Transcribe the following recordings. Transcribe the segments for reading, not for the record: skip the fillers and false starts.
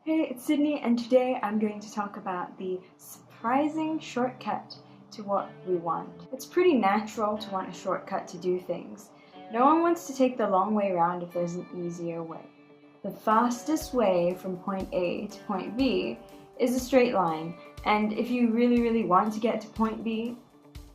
Hey, it's Sydney, and today I'm going to talk about the surprising shortcut to what we want. It's pretty natural to want a shortcut to do things. No one wants to take the long way around if there's an easier way. The fastest way from point A to point B is a straight line, and if you really want to get to point B,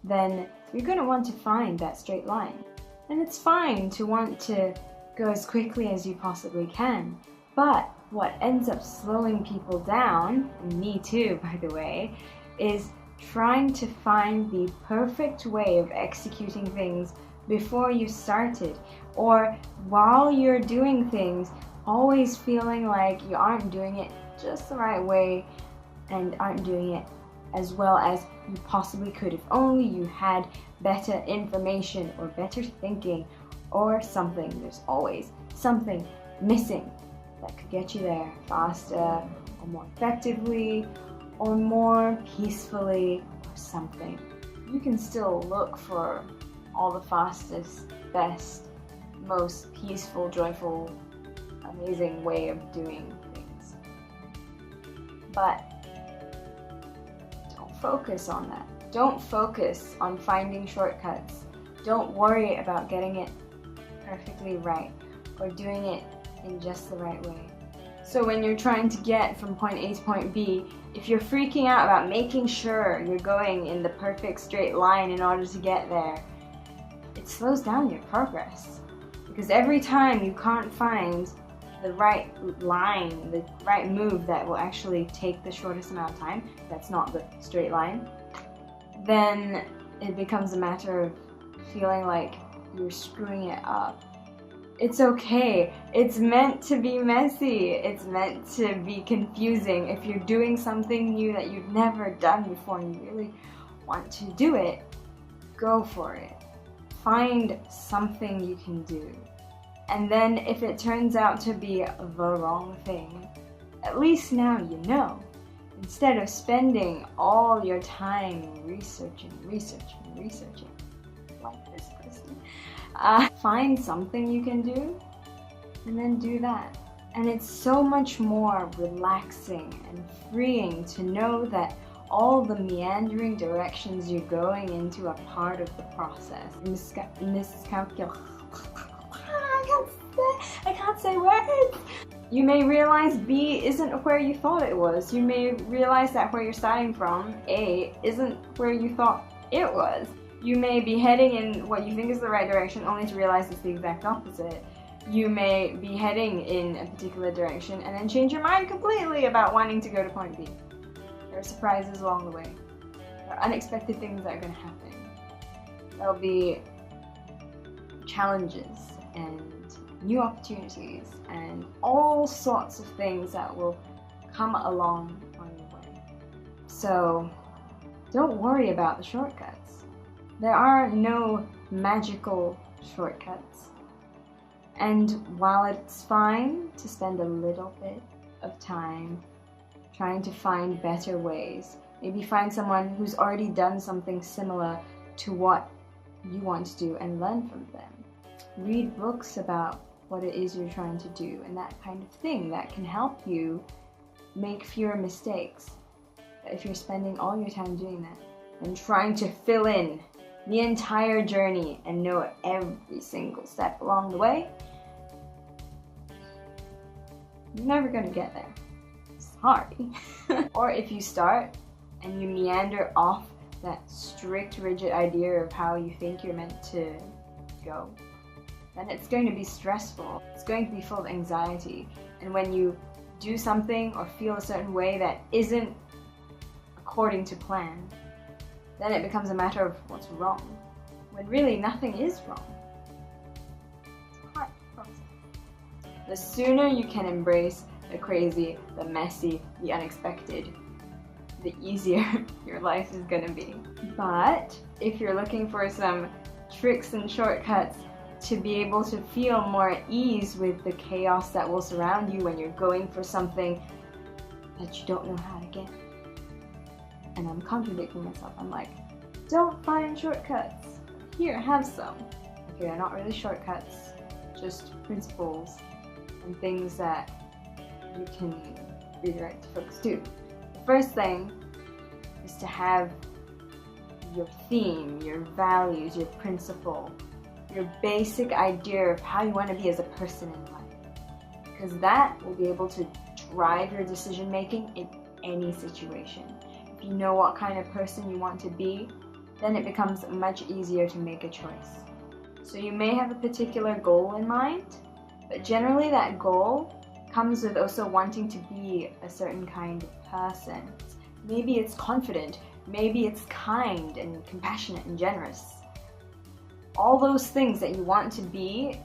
then you're going to want to find that straight line. And it's fine to want to go as quickly as you possibly can, but what ends up slowing people down, and me too by the way, is trying to find the perfect way of executing things before you started, or while you're doing things, always feeling like you aren't doing it just the right way and aren't doing it as well as you possibly could if only you had better information or better thinking or something. There's always something missing that could get you there faster or more effectively or more peacefully or something. You can still look for all the fastest, best, most peaceful, joyful, amazing way of doing things. But don't focus on that. Don't focus on finding shortcuts. Don't worry about getting it perfectly right or doing it in just the right way. So when you're trying to get from point A to point B, if you're freaking out about making sure you're going in the perfect straight line in order to get there, it slows down your progress. Because every time you can't find the right line, the right move that will actually take the shortest amount of time, that's not the straight line, then it becomes a matter of feeling like you're screwing it up. It's okay. It's meant to be messy. It's meant to be confusing. If you're doing something new that you've never done before and you really want to do it, go for it. Find something you can do. And then if it turns out to be the wrong thing, at least now you know. Instead of spending all your time researching, like this person, find something you can do and then do that. And it's so much more relaxing and freeing to know that all the meandering directions you're going into are part of the process. I can't say words! You may realize B isn't where you thought it was. You may realize that where you're starting from, A, isn't where you thought it was. You may be heading in what you think is the right direction only to realize it's the exact opposite. You may be heading in a particular direction and then change your mind completely about wanting to go to point B. There are surprises along the way. There are unexpected things that are going to happen. There'll be challenges and new opportunities and all sorts of things that will come along on your way. So don't worry about the shortcuts. There are no magical shortcuts. And while it's fine to spend a little bit of time trying to find better ways, maybe find someone who's already done something similar to what you want to do and learn from them. Read books about what it is you're trying to do and that kind of thing that can help you make fewer mistakes. But if you're spending all your time doing that and trying to fill in the entire journey and know every single step along the way, you're never going to get there. Sorry. Or if you start and you meander off that strict, rigid idea of how you think you're meant to go, then it's going to be stressful. It's going to be full of anxiety. And when you do something or feel a certain way that isn't according to plan, then it becomes a matter of what's wrong, when really nothing is wrong. It's a hard process. The sooner you can embrace the crazy, the messy, the unexpected, the easier your life is gonna be. But if you're looking for some tricks and shortcuts to be able to feel more at ease with the chaos that will surround you when you're going for something that you don't know how to get, and I'm contradicting myself. I'm like, don't find shortcuts. Here, have some. Okay, they're not really shortcuts, just principles and things that you can redirect to focus 2. The first thing is to have your theme, your values, your principle, your basic idea of how you want to be as a person in life. Because that will be able to drive your decision making in any situation. If you know what kind of person you want to be, then it becomes much easier to make a choice. So you may have a particular goal in mind, but generally that goal comes with also wanting to be a certain kind of person. Maybe it's confident, maybe it's kind and compassionate and generous. All those things that you want to be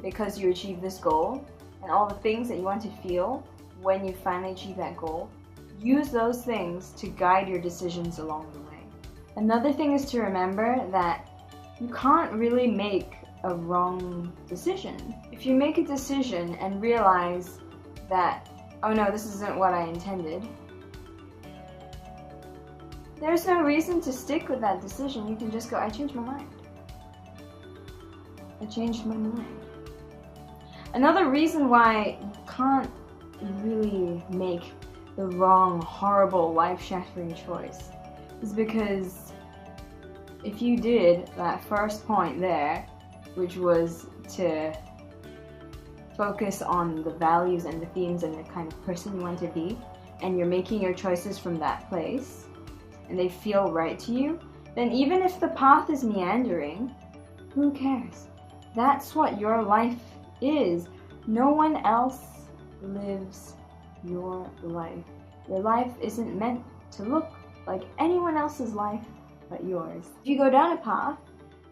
because you achieve this goal, and all the things that you want to feel when you finally achieve that goal, use those things to guide your decisions along the way. Another thing is to remember that you can't really make a wrong decision. If you make a decision and realize that, oh no, this isn't what I intended, there's no reason to stick with that decision. You can just go, I changed my mind. I changed my mind. Another reason why you can't really make the wrong, horrible, life-shattering choice is because if you did that first point there, which was to focus on the values and the themes and the kind of person you want to be, and you're making your choices from that place, and they feel right to you, then even if the path is meandering, who cares? That's what your life is. No one else lives your life. Your life isn't meant to look like anyone else's life but yours. If you go down a path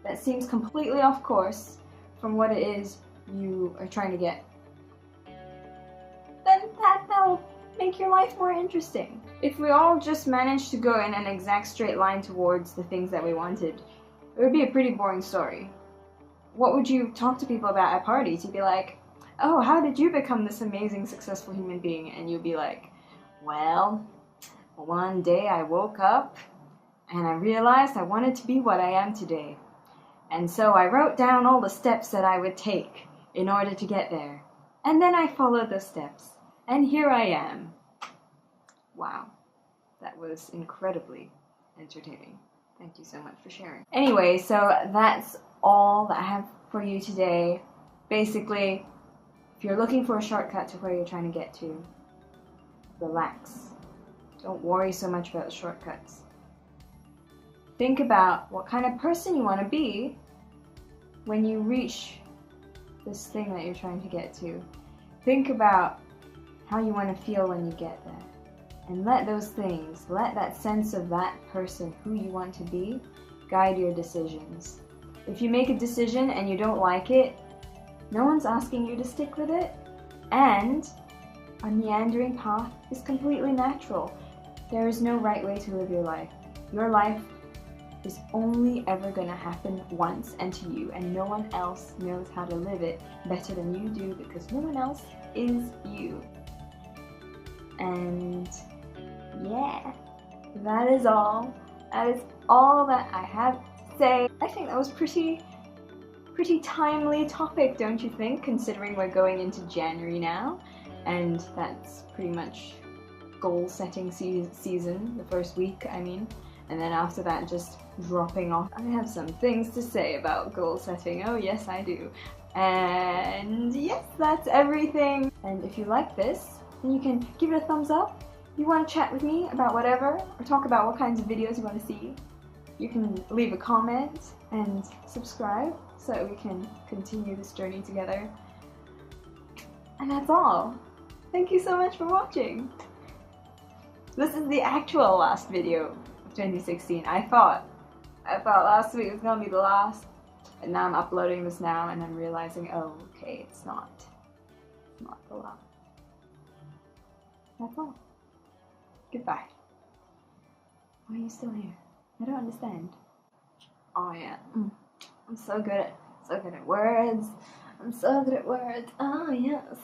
that seems completely off course from what it is you are trying to get, then that'll make your life more interesting. If we all just managed to go in an exact straight line towards the things that we wanted, it would be a pretty boring story. What would you talk to people about at parties? You'd be like, oh, how did you become this amazing, successful human being? And you'd be like, well, one day I woke up and I realized I wanted to be what I am today. And so I wrote down all the steps that I would take in order to get there. And then I followed those steps. And here I am. Wow, that was incredibly entertaining. Thank you so much for sharing. Anyway, so that's all that I have for you today. Basically, if you're looking for a shortcut to where you're trying to get to, relax. Don't worry so much about the shortcuts. Think about what kind of person you want to be when you reach this thing that you're trying to get to. Think about how you want to feel when you get there. And let those things, let that sense of that person, who you want to be, guide your decisions. If you make a decision and you don't like it, no one's asking you to stick with it. And a meandering path is completely natural. There is no right way to live your life. Your life is only ever going to happen once and to you, and no one else knows how to live it better than you do because no one else is you. And yeah, that is all. That is all that I have to say. I think that was pretty timely topic, don't you think, considering we're going into January now, and that's pretty much goal setting season, the first week I mean, and then after that just dropping off. I have some things to say about goal setting, oh yes I do. And yes, that's everything. And if you like this, then you can give it a thumbs up. If you want to chat with me about whatever, or talk about what kinds of videos you want to see, you can leave a comment and subscribe so that we can continue this journey together. And that's all. Thank you so much for watching. This is the actual last video of 2016. I thought last week was gonna be the last, and now I'm uploading this now and I'm realizing, oh, okay, it's not the last. That's all. Goodbye. Why are you still here? I don't understand. Oh yeah, I'm so good at words. I'm so good at words. Oh yes.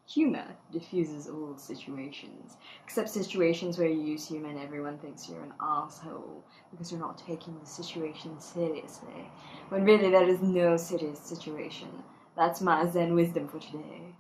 Humor diffuses all situations, except situations where you use humor and everyone thinks you're an asshole because you're not taking the situation seriously, when really there is no serious situation. That's my Zen wisdom for today.